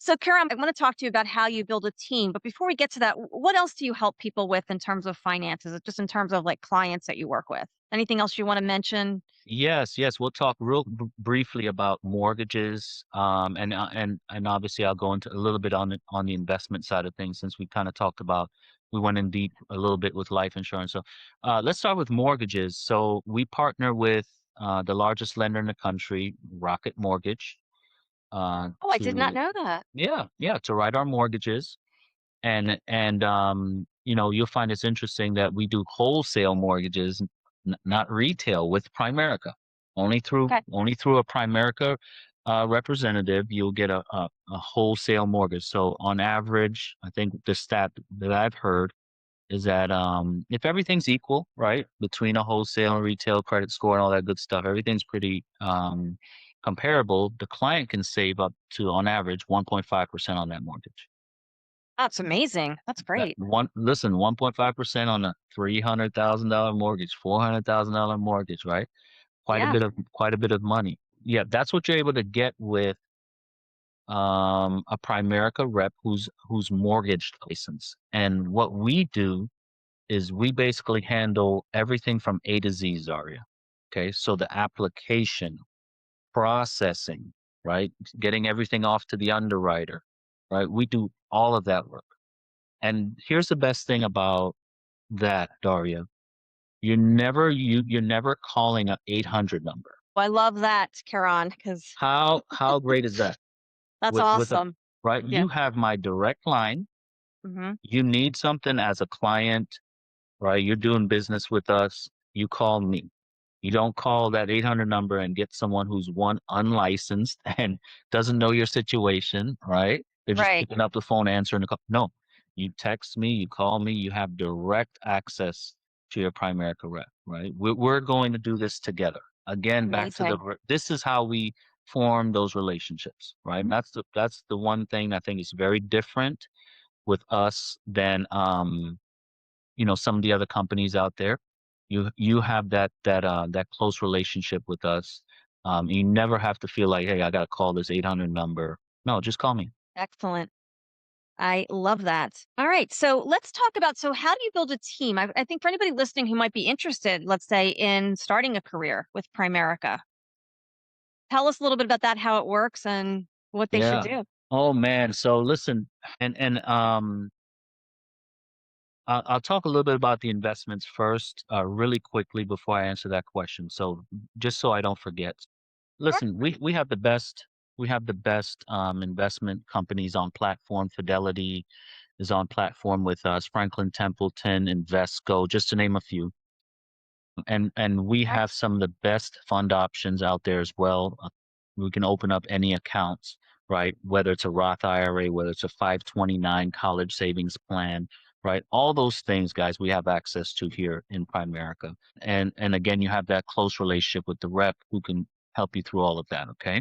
So, Karen, I want to talk to you about how you build a team. But before we get to that, what else do you help people with in terms of finances, just in terms of like clients that you work with? Anything else you want to mention? Yes, yes, we'll talk real briefly about mortgages, and obviously I'll go into a little bit on the investment side of things since we kind of talked about we went in deep a little bit with life insurance. So, let's start with mortgages. So we partner with the largest lender in the country, Rocket Mortgage, Oh, I did not to know that. to write our mortgages, and you'll find it's interesting that we do wholesale mortgages, not retail, with Primerica. Okay. Only through a Primerica representative, you'll get a wholesale mortgage. So on average, I think the stat that I've heard is that if everything's equal, right, between a wholesale and retail credit score and all that good stuff, everything's pretty comparable. The client can save up to, on average, 1.5% on that mortgage. That's amazing. That's That great. one listen, 1.5% on a $300,000 mortgage, $400,000 mortgage, right? Yeah. Quite a bit of money. Yeah, that's what you're able to get with a Primerica rep who's mortgage licensed. And what we do is we basically handle everything from A to Z, Zaria. Okay, so the application, processing, right? Getting everything off to the underwriter, right? We do all of that work. And here's the best thing about that, Daria. You're never calling a 800 number. Well, I love that, Karen, because How great is that? that's With a awesome. right, Yeah. you have my direct line. Hmm. You need something as a client, right? You're doing business with us. You call me. You don't call that 800 number and get someone who's one unlicensed and doesn't know your situation, right? They're just Right. picking up the phone, answering the call. No, you text me, you call me, you have direct access to your Primerica rep, right? We're going to do this together. Again, back to Amazing. this is how we form those relationships, right? And that's the one thing I think is very different with us than some of the other companies out there. You have that close relationship with us. You never have to feel like, hey, I gotta call this 800 number. No, just call me. Excellent. I love that. All right. So let's talk about, so how do you build a team? I think for anybody listening who might be interested, let's say in starting a career with Primerica, tell us a little bit about that, how it works and what they should Yeah. do. Oh man. So listen, and I'll talk a little bit about the investments first, really quickly before I answer that question. So just so I don't forget. Sure. Listen, we have the best investment companies on platform. Fidelity is on platform with us, Franklin Templeton, Invesco, just to name a few. And we Okay. have some of the best fund options out there as well. We can open up any accounts, right? Whether it's a Roth IRA, whether it's a 529 college savings plan, right? All those things, guys, we have access to here in Primerica. And again, you have that close relationship with the rep who can help you through all of that, okay?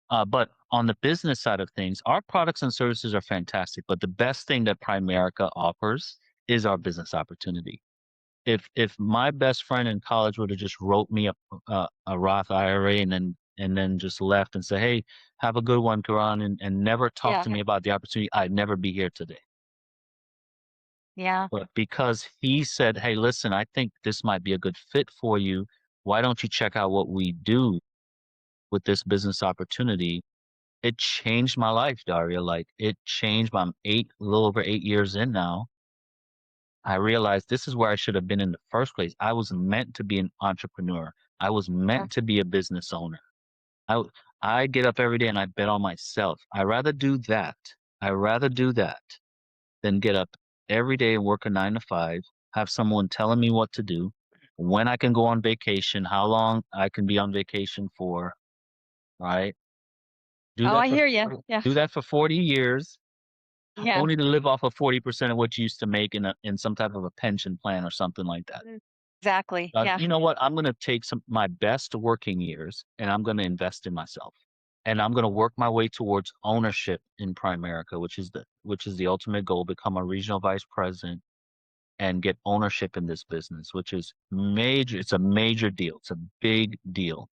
But on the business side of things, our products and services are fantastic, but the best thing that Primerica offers is our business opportunity. If my best friend in college would have just wrote me a Roth IRA and then just left and say, "Hey, have a good one, Karan," and never talk Yeah. to me about the opportunity, I'd never be here today. Yeah. But because he said, "Hey, listen, I think this might be a good fit for you. Why don't you check out what we do with this business opportunity?" It changed my life, Daria. Like it changed my a little over 8 years in now. I realized this is where I should have been in the first place. I was meant to be an entrepreneur. I was Yeah. meant to be a business owner. I w- I get up every day and I bet on myself. I rather do that. I rather do that than get up every day and work a 9 to 5, have someone telling me what to do, when I can go on vacation, how long I can be on vacation for, right? Do Oh, that I for hear you. Yeah. do that for 40 years, Yeah. only to live off of 40% of what you used to make in some type of a pension plan or something like that. Mm. Exactly. Yeah. You know what? I'm gonna take some my best working years and I'm gonna invest in myself. And I'm gonna work my way towards ownership in Primerica, which is the ultimate goal, become a regional vice president and get ownership in this business, which is major. It's a major deal. It's a big deal.